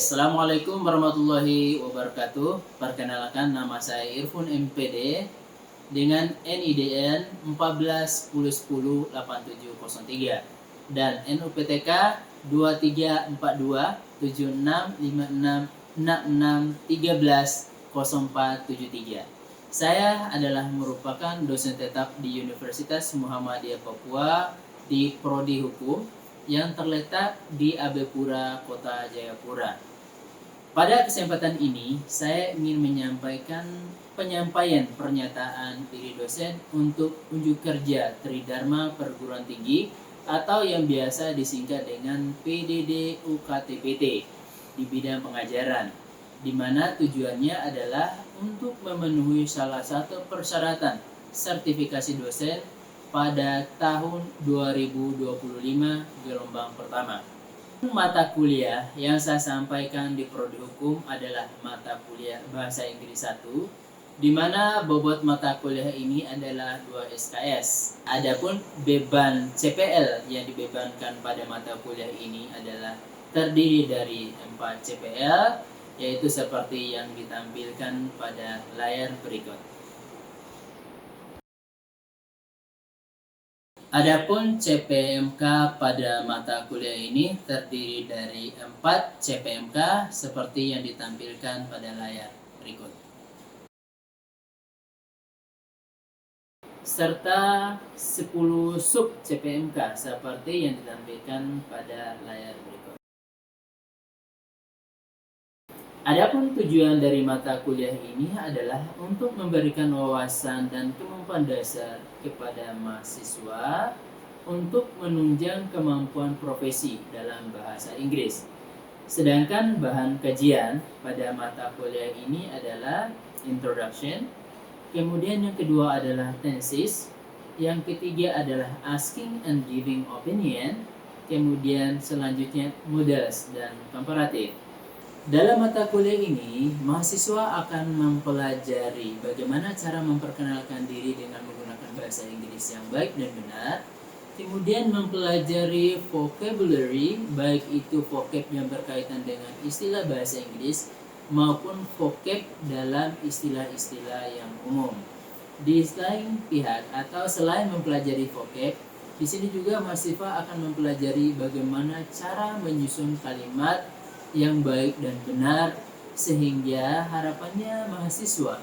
Assalamualaikum warahmatullahi wabarakatuh. Perkenalkan, nama saya Irfun MPD dengan NIDN 1410108703 dan NUPTK 2342765666130473. Saya adalah merupakan dosen tetap di Universitas Muhammadiyah Papua di Prodi Hukum yang terletak di Abepura, Kota Jayapura. Pada kesempatan ini, saya ingin menyampaikan penyampaian pernyataan diri dosen untuk unjuk kerja Tridharma Perguruan Tinggi atau yang biasa disingkat dengan PDD UKTPT di bidang pengajaran, di mana tujuannya adalah untuk memenuhi salah satu persyaratan sertifikasi dosen pada tahun 2025 gelombang pertama. Mata kuliah yang saya sampaikan di Prodi Hukum adalah mata kuliah Bahasa Inggris 1, di mana bobot mata kuliah ini adalah 2 SKS. Adapun beban CPL yang dibebankan pada mata kuliah ini adalah terdiri dari 4 CPL, yaitu seperti yang ditampilkan pada layar berikut. Adapun CPMK pada mata kuliah ini terdiri dari 4 CPMK seperti yang ditampilkan pada layar berikut, serta 10 sub CPMK seperti yang ditampilkan pada layar berikut. Adapun tujuan dari mata kuliah ini adalah untuk memberikan wawasan dan kemampuan dasar kepada mahasiswa untuk menunjang kemampuan profesi dalam bahasa Inggris. Sedangkan bahan kajian pada mata kuliah ini adalah introduction, kemudian yang kedua adalah tenses, yang ketiga adalah asking and giving opinion, kemudian selanjutnya models dan comparative. Dalam mata kuliah ini, mahasiswa akan mempelajari bagaimana cara memperkenalkan diri dengan menggunakan bahasa Inggris yang baik dan benar, kemudian mempelajari vocabulary, baik itu vocab yang berkaitan dengan istilah bahasa Inggris maupun vocab dalam istilah-istilah yang umum. Di selain pihak atau selain mempelajari vocab, di sini juga mahasiswa akan mempelajari bagaimana cara menyusun kalimat yang baik dan benar, sehingga harapannya mahasiswa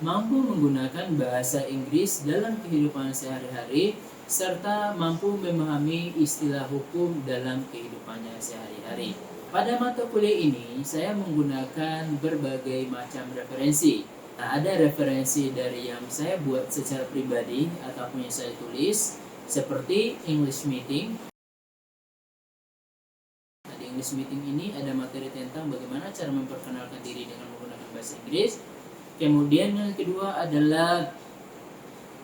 mampu menggunakan bahasa Inggris dalam kehidupan sehari-hari serta mampu memahami istilah hukum dalam kehidupannya sehari-hari. Pada mata kuliah ini saya menggunakan berbagai macam referensi. Nah, ada referensi dari yang saya buat secara pribadi ataupun yang saya tulis seperti English Meeting. English Meeting ini ada materi tentang bagaimana cara memperkenalkan diri dengan menggunakan bahasa Inggris. Kemudian yang kedua adalah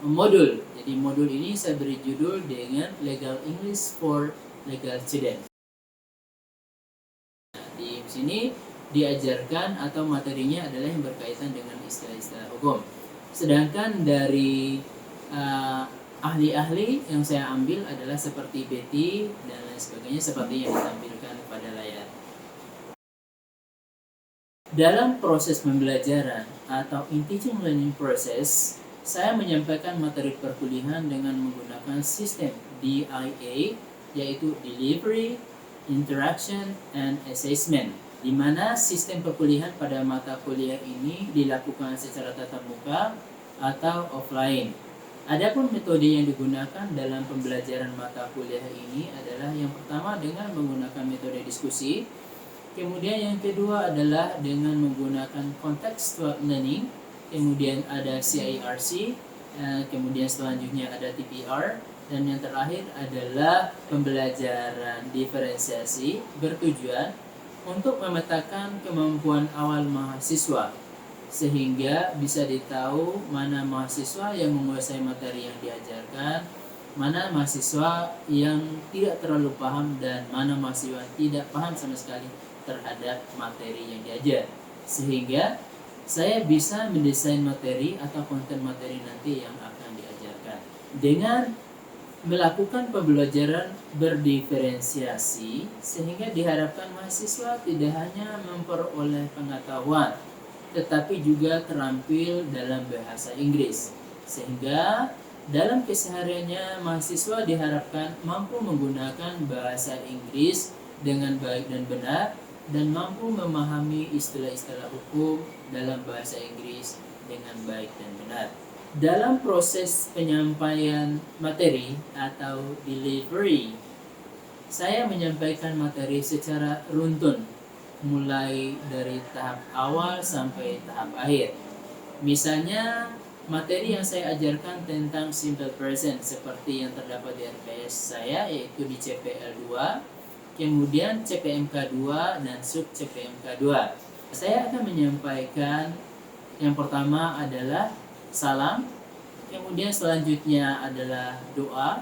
modul. Jadi modul ini saya beri judul dengan Legal English for Legal Students. Nah, di sini diajarkan atau materinya adalah yang berkaitan dengan istilah-istilah hukum. Sedangkan dari ahli-ahli yang saya ambil adalah seperti Betty dan lain sebagainya seperti yang ditampilkan pada layar. Dalam proses pembelajaran atau in teaching learning process, saya menyampaikan materi perkuliahan dengan menggunakan sistem DIA, yaitu Delivery, Interaction, and Assessment, di mana sistem perkuliahan pada mata kuliah ini dilakukan secara tatap muka atau offline. Adapun metode yang digunakan dalam pembelajaran mata kuliah ini adalah yang pertama dengan menggunakan metode diskusi, kemudian yang kedua adalah dengan menggunakan contextual learning, kemudian ada CIRC, kemudian selanjutnya ada TPR, dan yang terakhir adalah pembelajaran diferensiasi bertujuan untuk memetakan kemampuan awal mahasiswa sehingga bisa ditahu mana mahasiswa yang menguasai materi yang diajarkan, mana mahasiswa yang tidak terlalu paham, dan mana mahasiswa tidak paham sama sekali terhadap materi yang diajar, sehingga saya bisa mendesain materi atau konten materi nanti yang akan diajarkan. Dengan melakukan pembelajaran berdiferensiasi sehingga diharapkan mahasiswa tidak hanya memperoleh pengetahuan tetapi juga terampil dalam bahasa Inggris, sehingga dalam kesehariannya mahasiswa diharapkan mampu menggunakan bahasa Inggris dengan baik dan benar dan mampu memahami istilah-istilah hukum dalam bahasa Inggris dengan baik dan benar. Dalam proses penyampaian materi atau delivery, saya menyampaikan materi secara runtun, mulai dari tahap awal sampai tahap akhir. Misalnya, materi yang saya ajarkan tentang simple present seperti yang terdapat di RPS saya, yaitu di CPL 2, kemudian CPMK 2 dan sub CPMK 2. Saya akan menyampaikan yang pertama adalah salam, kemudian selanjutnya adalah doa,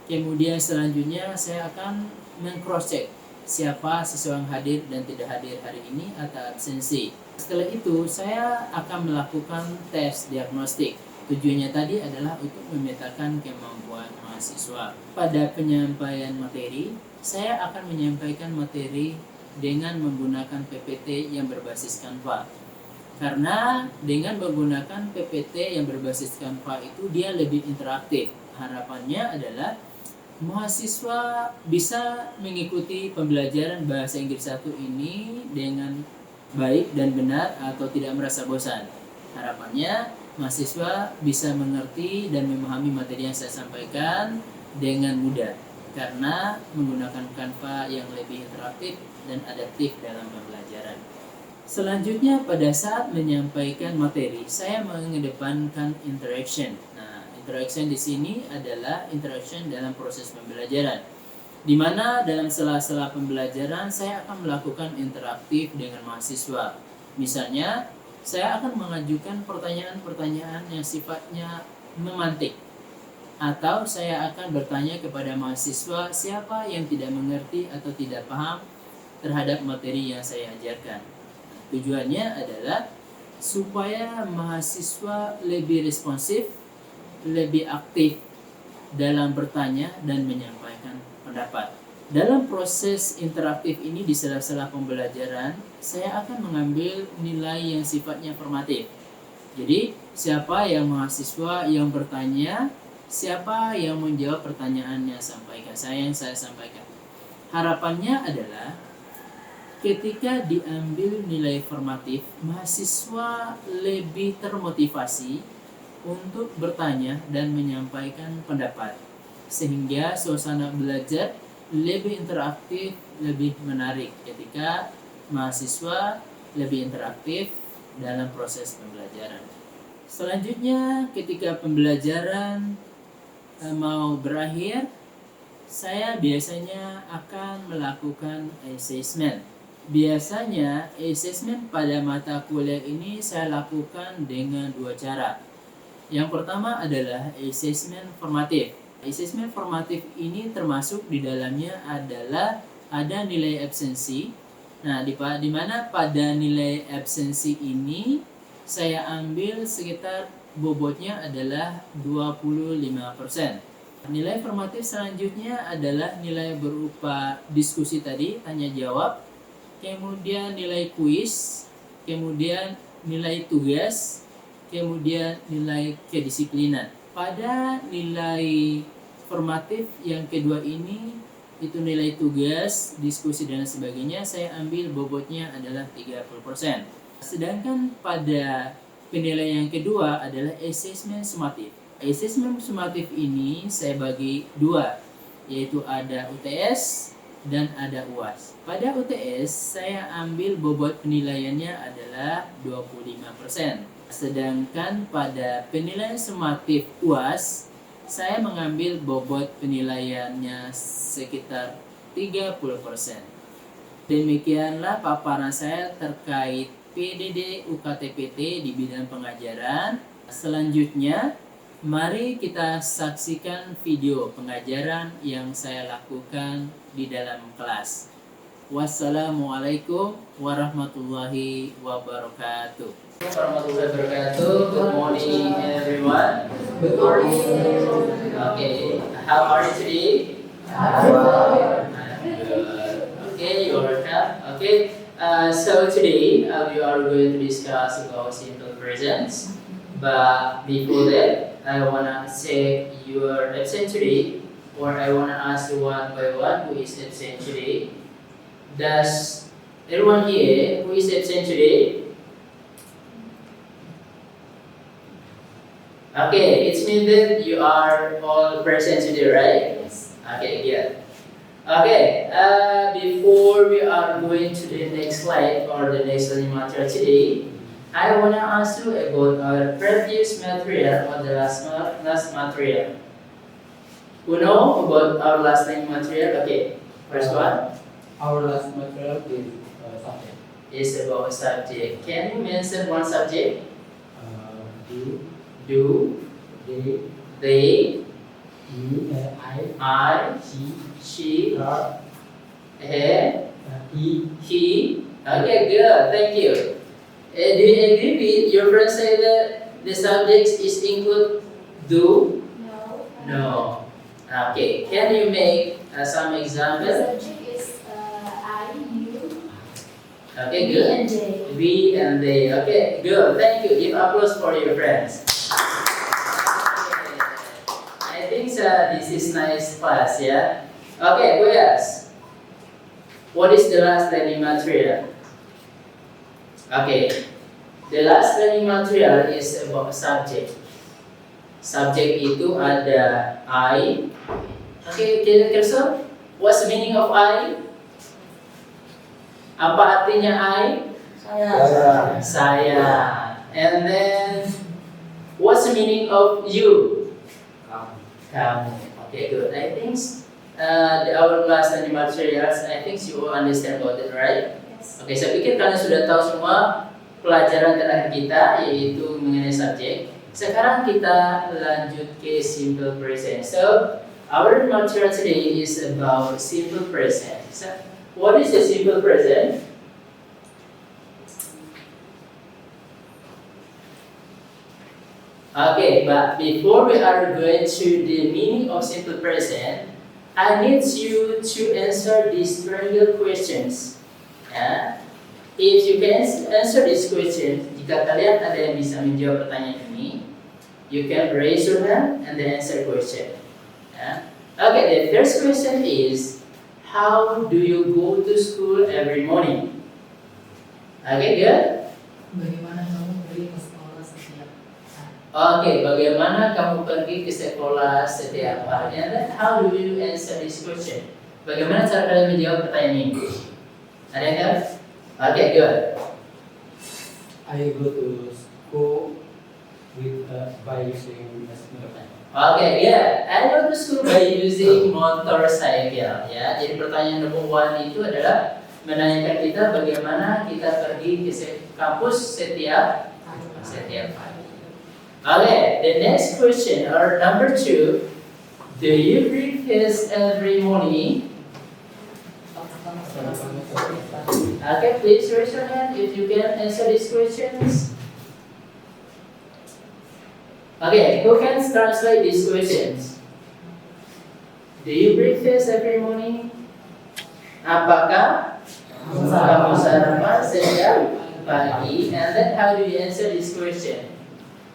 kemudian selanjutnya saya akan meng-cross-check siapa siswa yang hadir dan tidak hadir hari ini atau absensi. Setelah itu saya akan melakukan tes diagnostik. Tujuannya tadi adalah untuk memetakan kemampuan mahasiswa. Pada penyampaian materi, saya akan menyampaikan materi dengan menggunakan PPT yang berbasis Canva. Karena dengan menggunakan PPT yang berbasis Canva itu dia lebih interaktif. Harapannya adalah mahasiswa bisa mengikuti pembelajaran bahasa Inggris 1 ini dengan baik dan benar atau tidak merasa bosan. Harapannya mahasiswa bisa mengerti dan memahami materi yang saya sampaikan dengan mudah karena menggunakan Canva yang lebih interaktif dan adaptif dalam pembelajaran. Selanjutnya, pada saat menyampaikan materi, saya mengedepankan interaction. Nah, interaction di sini adalah interaction dalam proses pembelajaran, di mana dalam sela-sela pembelajaran saya akan melakukan interaktif dengan mahasiswa. Misalnya, saya akan mengajukan pertanyaan-pertanyaan yang sifatnya memantik, atau saya akan bertanya kepada mahasiswa siapa yang tidak mengerti atau tidak paham terhadap materi yang saya ajarkan. Tujuannya adalah supaya mahasiswa lebih responsif, lebih aktif dalam bertanya dan menyampaikan pendapat. Dalam proses interaktif ini di sela-sela pembelajaran, saya akan mengambil nilai yang sifatnya formatif. Jadi, siapa yang mahasiswa yang bertanya, siapa yang menjawab pertanyaan yang saya sampaikan. Harapannya adalah ketika diambil nilai formatif, mahasiswa lebih termotivasi untuk bertanya dan menyampaikan pendapat, sehingga suasana belajar lebih interaktif, lebih menarik ketika mahasiswa lebih interaktif dalam proses pembelajaran. Selanjutnya, ketika pembelajaran mau berakhir, saya biasanya akan melakukan assessment. Biasanya assessment pada mata kuliah ini saya lakukan dengan dua cara. Yang pertama adalah assessment formatif. Assessment formatif ini termasuk di dalamnya adalah ada nilai absensi. Nah, di mana pada nilai absensi ini saya ambil sekitar bobotnya adalah 25%. Nilai formatif selanjutnya adalah nilai berupa diskusi tadi, tanya jawab, kemudian nilai kuis, kemudian nilai tugas, kemudian nilai kedisiplinan. Pada nilai formatif yang kedua ini, itu nilai tugas, diskusi dan sebagainya, saya ambil bobotnya adalah 30%. Sedangkan pada penilaian yang kedua adalah assessment sumatif. Assessment sumatif ini saya bagi dua, yaitu ada UTS dan ada UAS. Pada UTS saya ambil bobot penilaiannya adalah 25%. Sedangkan pada penilaian sumatif UAS saya mengambil bobot penilaiannya sekitar 30%. Demikianlah paparan saya terkait PDD UKTPT di bidang pengajaran. Selanjutnya, mari kita saksikan video pengajaran yang saya lakukan di dalam kelas. Wassalamualaikum warahmatullahi wabarakatuh. Warahmatullahi wabarakatuh. Good morning, everyone. Good morning. Okay, how are you today? Good. Okay, you're welcome. Okay, so today we are going to discuss about simple presents. But before that, I wanna check your absent today, or I wanna ask you one by one who is absent today. Does everyone here who is absent today? Okay, it means that you are all present today, right? Yes. Okay, good. Okay, before we are going to the next slide or the next learning material today, I wanna ask you about our previous material or the last material. Who know about our last learning material? Okay, first one Our last material is subject. is about subject. Can you mention one subject? Do, Do, they, they, you, I, she, she, her, he, he. Okay, good. Thank you. Do you agree with your friend say that the subjects is include do? No. No. Okay. Can you make some The example? subject is I, you, Okay, we, good. and they. We and they. Okay, good. Thank you. Give applause for your friends. I think this is nice class, yeah. Okay, who else? What is the last learning material? Okay, the last learning material is about subject. Subject itu ada I. Okay, can you what's the meaning of I? Apa artinya I? Saya. And then, what's the meaning of you? Kamu. Okay, good. I think our last learning materials, I think you all understand about it, right? Yes. Oke, saya pikir kalian sudah tahu semua pelajaran terakhir kita, yaitu mengenai subjek. Sekarang kita lanjut ke simple present. So, our material today is about simple present. So, what is the simple present? Okay, but before we are going to the meaning of simple present, I need you to answer these triangle questions. Ya. If you can answer this question, jika kalian ada yang bisa menjawab pertanyaan ini, you can raise your hand and then answer question. Ya. Okay, the first question is, how do you go to school every morning? Okay, good? Bagaimana kamu pergi ke sekolah setiap hari? Okay, bagaimana kamu pergi ke sekolah setiap hari? And then how do you answer this question? Bagaimana cara kalian menjawab pertanyaan ini? Ada yang tahu? Okay, good. I go to school by using motorcycle. Okay, yeah. I go to school by using motorcycle. Ya, jadi pertanyaan nomor 1 itu adalah menanyakan kita bagaimana kita pergi ke kampus setiap hari. Okay, the next question or number 2, do you breakfast every morning? Okay, please raise your hand if you can answer these questions. Okay, who can translate these questions? Do you breakfast every morning? Apakah kamu sarapan setiap pagi? And then how do you answer this question?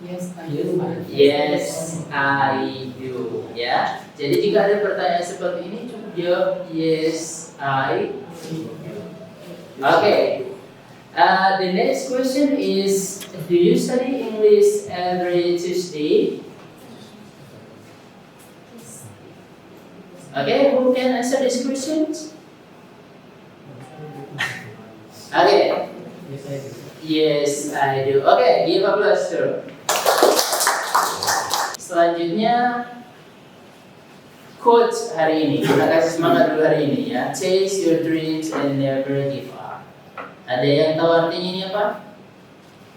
Yes, I do. Yes, I do. Ya, jadi jika ada pertanyaan seperti ini cukup jawab yes, I do. Okay. The next question is, do you study English every Tuesday? Okay, who can answer these questions? Okay. Yes, I do. Yes, I do. Okay, give applause to. Selanjutnya, quotes hari ini. Kita kasih semangat dulu hari ini ya. Chase your dreams and never give up. Ada yang tahu artinya ini apa?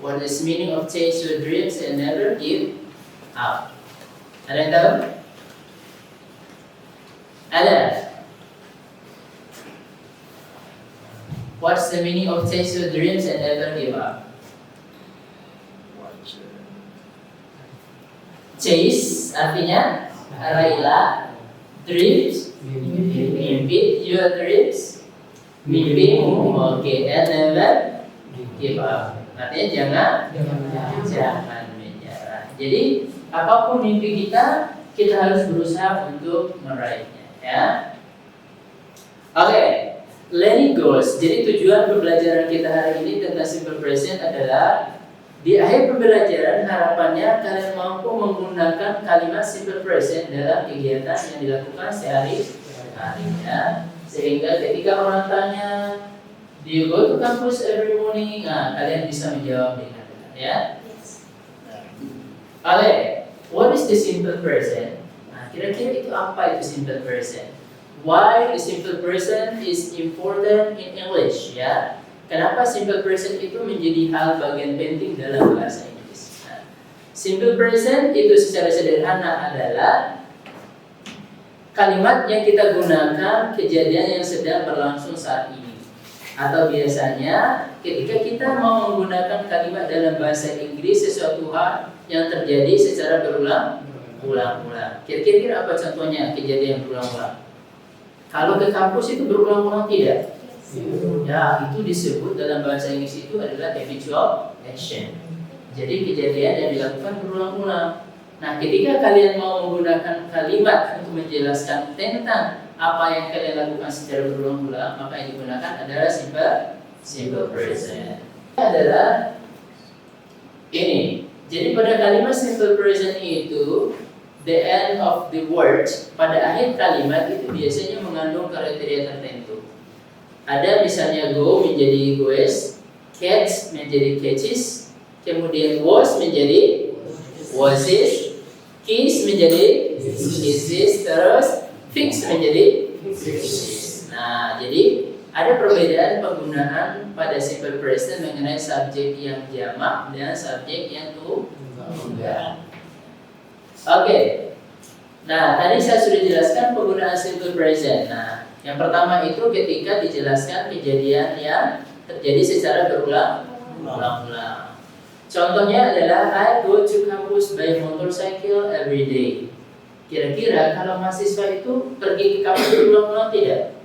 What is meaning of chase your dreams and never give up? Ada yang tahu? Ada. What's the meaning of chase your dreams and never give up? chase artinya raihlah, dreams mimpi, your dreams mimpimu, oke, and never give up. Artinya jangan menyerah. Jadi apapun mimpi kita harus berusaha untuk meraihnya, ya. Oke, learning goals. Jadi tujuan pembelajaran kita hari ini tentang simple present adalah di akhir pembelajaran harapannya kalian mampu menggunakan kalimat simple present dalam kegiatan yang dilakukan sehari-hari, ya. Sehingga ketika orang tanya, do you go to campus every morning? Nah, kalian bisa menjawab dengan benar, ya. Oke, what is the simple present? Nah, kira-kira itu apa itu simple present? Why the simple present is important in English, ya? Kenapa simple present itu menjadi hal bagian penting dalam bahasa Inggris? Nah, simple present itu secara sederhana adalah kalimat yang kita gunakan kejadian yang sedang berlangsung saat ini. Atau biasanya ketika kita mau menggunakan kalimat dalam bahasa Inggris sesuatu hal yang terjadi secara berulang-ulang. Kira-kira apa contohnya kejadian berulang-ulang? Kalau ke kampus itu berulang-ulang tidak? Ya, itu disebut dalam bahasa Inggris itu adalah habitual action. Jadi kejadian yang dilakukan berulang-ulang. Nah, ketika kalian mau menggunakan kalimat untuk menjelaskan tentang apa yang kalian lakukan secara berulang-ulang, maka yang digunakan adalah simple present. Adalah ini. Jadi pada kalimat simple present itu, the end of the word, pada akhir kalimat itu biasanya mengandung kriteria tertentu. Ada misalnya go menjadi goes, catch menjadi catches, kemudian was menjadi was it, kiss menjadi kisses, terus fix menjadi fixes. Nah, jadi ada perbedaan penggunaan pada simple present mengenai subjek yang jamak dan subjek yang tunggal. Oke. Nah, tadi saya sudah jelaskan penggunaan simple present. Nah, yang pertama itu ketika dijelaskan kejadian yang terjadi secara berulang-ulang. Contohnya adalah I go to campus by motorcycle every day. Kira-kira kalau mahasiswa itu pergi ke kampus berulang-ulang tidak?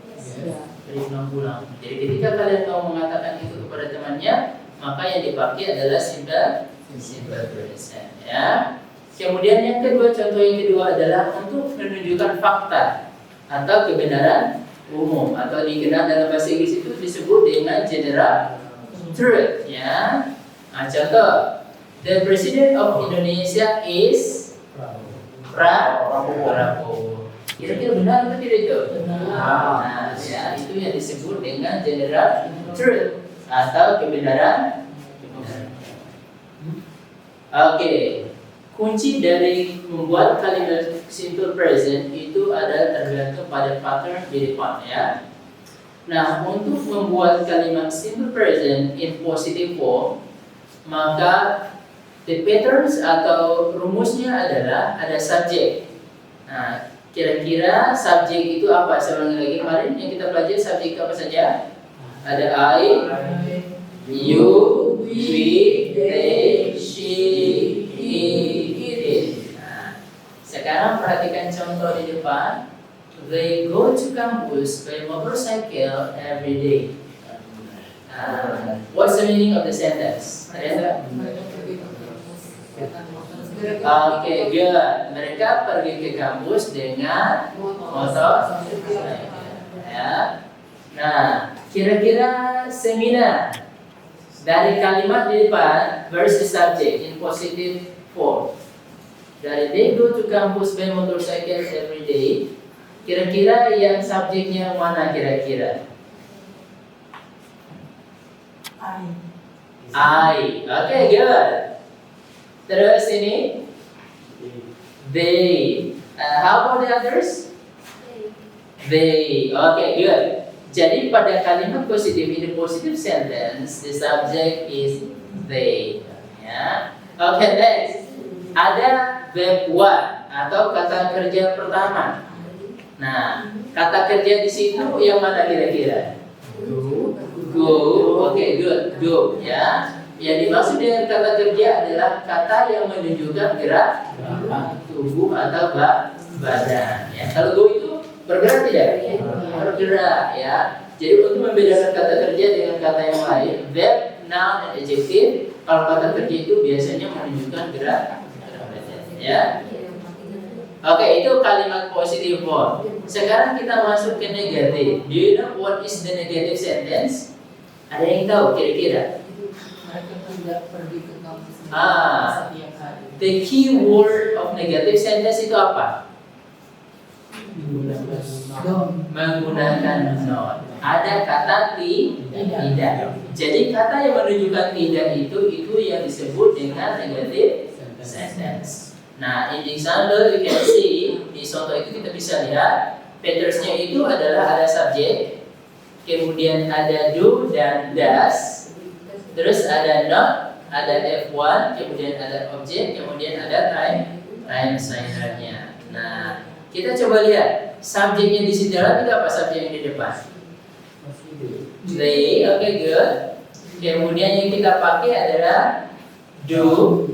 Berulang-ulang. Jadi ketika kalian mau mengatakan itu kepada temannya, maka yang dipakai adalah simple present, ya. Kemudian yang kedua, contoh yang kedua adalah untuk menunjukkan fakta atau kebenaran umum, atau dikenal dalam bahasa Inggris itu disebut dengan general truth, ya. Nah, contoh, the President of Indonesia is Prabowo. Kira-kira benar atau tidak itu? Nah, ya, itu yang disebut dengan general truth atau kebenaran. Oke, kunci dari membuat kalimat simple present itu ada tergantung pada pattern di depan, ya. Nah, untuk membuat kalimat simple present in positive form, maka the patterns atau rumusnya adalah ada subjek. Nah, kira-kira subjek itu apa? Saya ulangi lagi, kemarin yang kita pelajari subjek itu apa saja? Ada I, you, we, they, she, he, it. Nah, sekarang perhatikan contoh di depan. They go to campus by motorcycle every day. What's the meaning of the sentence? Oke, good. Mereka pergi ke kampus dengan motor. Ya. Nah, kira-kira seminar dari kalimat di depan versus subject in positive form. Dari they go to campus by motorcycle every day. Kira-kira yang subjeknya mana kira-kira? I. Okay, good. Terus ini they. How about the others? They. Okay, good. Jadi pada kalimat positif ini positive sentence, the subject is they. Ya. Okay, next. Ada verb one atau kata kerja pertama. Nah, kata kerja di situ yang mana kira-kira? Go. Okay, good. Go, ya. Yang dimaksud dengan kata kerja adalah kata yang menunjukkan gerak tubuh atau badan. Ya. Kalau go itu bergerak tidak? Bergerak ya. Jadi untuk membedakan kata kerja dengan kata yang lain, verb, noun, dan adjective, kalau kata kerja itu biasanya menunjukkan gerak badan. Ya. Oke, itu kalimat positive form. Sekarang kita masuk ke negatif. Do you know what is the negative sentence? Ada yang tahu kira-kira? Mereka tidak pergi ke kampus Ah. setiap hari. The key word of negative sentence itu apa? Menggunakan not. Ada kata tidak. Jadi kata yang menunjukkan tidak itu yang disebut dengan negative sentence. Nah, in example you can see di contoh itu kita bisa lihat patterns-nya itu adalah ada subjek, kemudian ada do dan does, terus ada not, ada F1, kemudian ada objek, kemudian ada time signer-nya. Nah, kita coba lihat subjeknya di sini itu apa subjek yang di depan? They, oke, good. Kemudian yang kita pakai adalah do,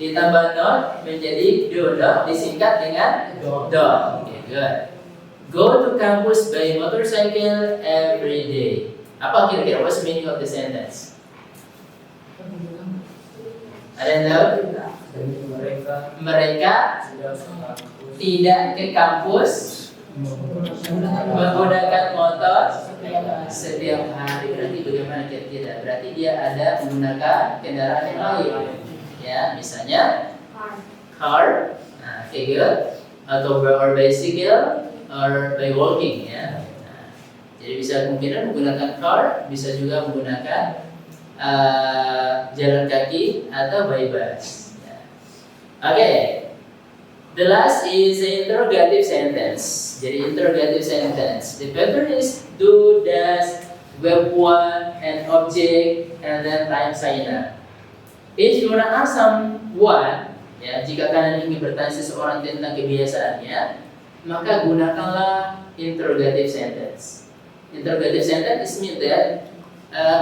ditambah not menjadi do not, disingkat dengan do. Oke, good. Go to campus by motorcycle every day. Apa kira-kira? What's the meaning of the sentence? Ada yang tahu? Mereka tidak ke kampus menggunakan motor setiap hari. Berarti bagaimana kira-kira? Berarti dia ada menggunakan kendaraan yang lain. Ya, misalnya car, nah, okay, good. Atau or bicycle or by walking ya. Nah, jadi bisa kemungkinan menggunakan car, bisa juga menggunakan jalan kaki atau by bus. Ya. Okay. The last is the interrogative sentence. Jadi interrogative sentence. The pattern is do, does, verb one, and object, and then time signer. If you wanna ask someone, ya, jika kalian ingin bertanya seseorang tentang kebiasaannya, maka gunakanlah interrogative sentence. Interrogative sentence means that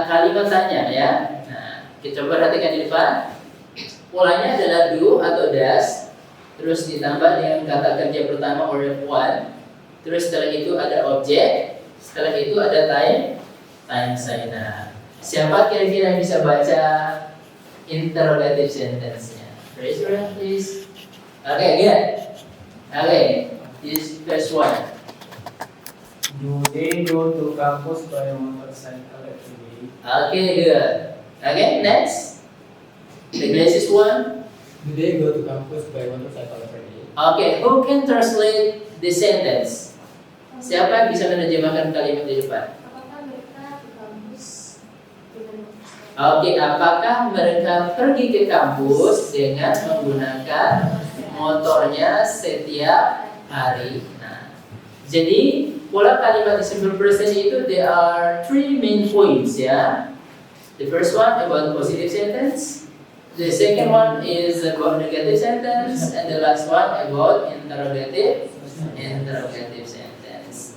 kalimat tanya ya. Nah, kita coba perhatikan di depan. Polanya adalah do atau does, terus ditambah dengan kata kerja pertama or one, terus setelah itu ada objek, setelah itu ada time signer. Siapa kira-kira yang bisa baca interrogative sentence-nya? Raise your hand please. Okay, good. Okay, this first one. Do they go to campus by motorcycle every day? Okay, good. Okay, next. The glasses one. Do they go to campus by motorcycle every day? Okay, who can translate the sentence? Siapa yang bisa menerjemahkan kalimat di depan? Apakah mereka ke kampus dengan Oke, apakah mereka pergi ke kampus dengan menggunakan motornya setiap hari? Nah, jadi pola kalimat di simple present itu there are three main points ya. The first one about positive sentence, the second one is about negative sentence, and the last one about interrogative sentence.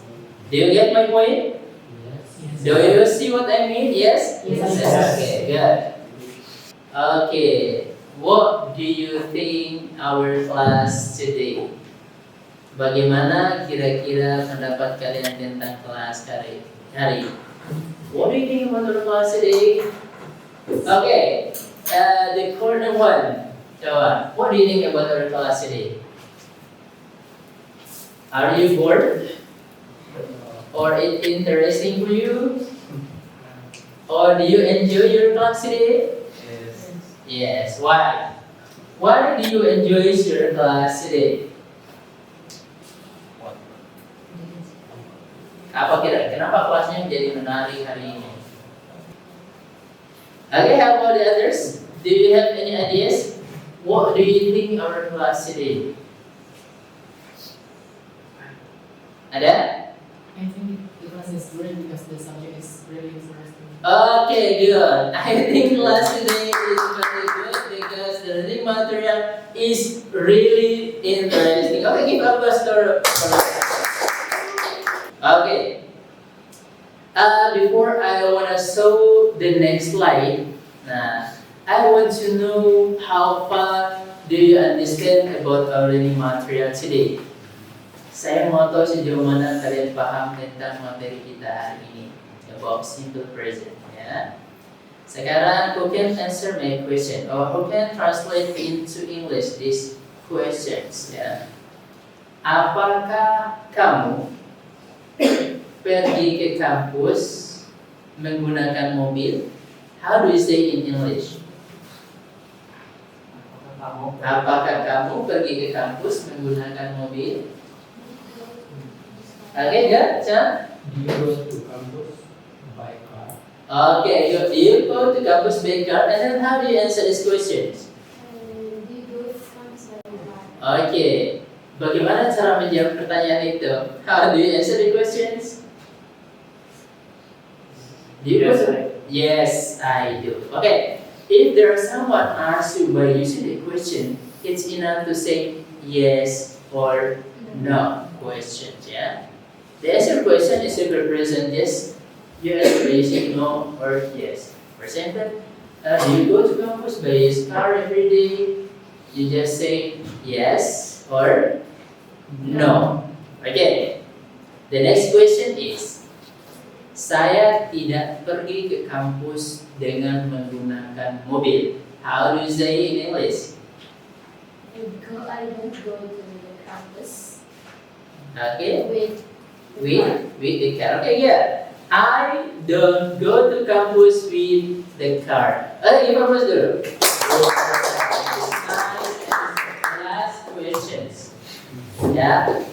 Do you get my point? Do you see what I mean? Yes? Yes. Okay, good. Okay, what do you think our class today? Bagaimana kira-kira pendapat kalian tentang kelas hari? What do you think about our class today? Okay, the corner one. Coba, what do you think about our class today? Are you bored? Or it interesting for you? Or do you enjoy your class today? Yes. Yes. Why? Why do you enjoy your class today? Apa kira? Kenapa kelasnya menjadi menarik hari ini? Okay, how about the others? Do you have any ideas? What do you think our class today? Ada? I think the class is great because the subject is really interesting. Okay, good. I think class today is very good because the learning material is really interesting. Okay, give up a store. Okay. Before I wanna show the next slide. Nah, I want to know how far do you understand about our learning material today. Saya mau tahu sejauh mana kalian paham tentang materi kita hari ini about simple present, ya. Sekarang who can answer my question or who can translate into English these questions, ya. Apakah kamu pergi ke kampus menggunakan mobil? How do you say in English? Apakah kamu pergi ke kampus menggunakan mobil? Okay, good, Chan? Do you go to campus by car? Okay, you go to campus by car, and then how do you answer these questions? Do you go to campus by car? Okay, bagaimana cara menjawab pertanyaan itu? How do you answer the questions? Do you Yes, go to- Yes, I do. Okay, if there is someone asks you by using the question, it's enough to say yes or no questions, yeah? The answer question is simple present, yes. You answer by using no or yes. For example, do you go to campus by use car every day? You just say yes or no. Okay. The next question is, saya tidak pergi ke kampus dengan menggunakan mobil. How do you say in English? I don't go to the campus Okay. with With the car. Okay, yeah. I don't go to campus with the car. Okay, give us dulu. Last questions. Yeah.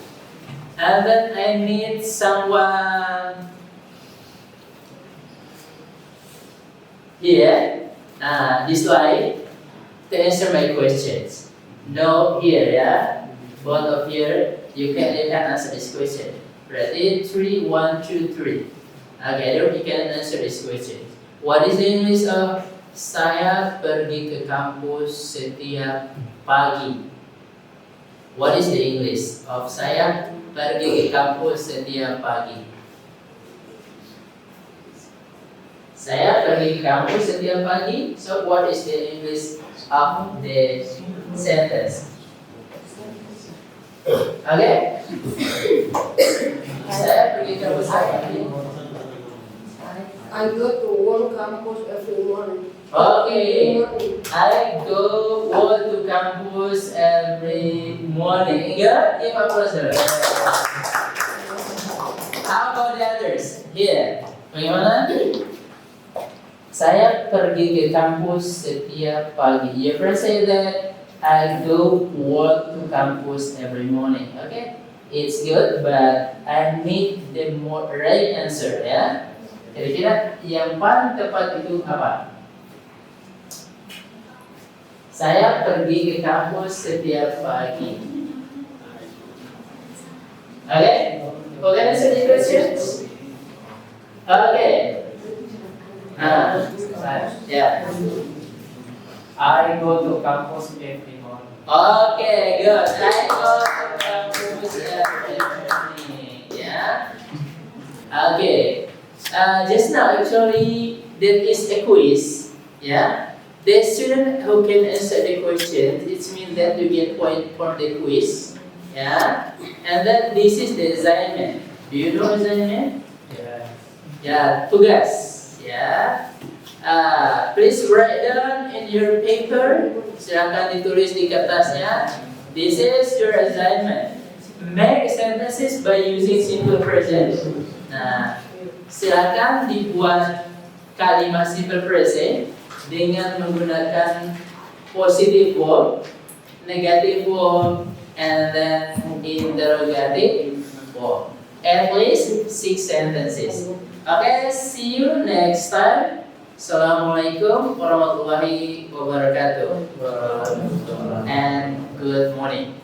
And then I need someone here. This slide to answer my questions. No here, yeah. Both of here, you can answer this question. Berarti 3, 1, 2, 3. Okay, then you can answer this question. What is the English of saya pergi ke kampus setiap pagi? What is the English of saya pergi ke kampus setiap pagi? Saya pergi ke kampus setiap pagi. So what is the English of the sentence? Okay? Saya pergi ke kampus setiap pagi. I go to one campus every morning. Okay, I go to campus every morning. Good? Give a applause. How about the others? Here. Bagaimana? Saya pergi ke kampus setiap pagi. You can say that I go to campus every morning. Okay? It's good, but I need the more right answer, ya. Kira-kira yang paling tepat itu apa? Saya pergi ke kampus setiap pagi. Okay? Okay, answer the questions? Okay. Yeah. I go to campus every morning. Okay, good. I go to campus every morning. Yeah. Okay. Just now, actually, that is a quiz. Yeah. The student who can answer the question, it means that you get point for the quiz. Yeah. And then this is the assignment. Do you know assignment? Yeah. Ya, tugas. Ya. Please write down in your paper. Silakan ditulis di kertasnya. This is your assignment. Make sentences by using simple present. Nah, silakan dibuat kalimat simple present dengan menggunakan positive verb, negative verb, and then interrogative verb. At least 6 sentences. Okay, see you next time. Assalamualaikum warahmatullahi wabarakatuh. And good morning.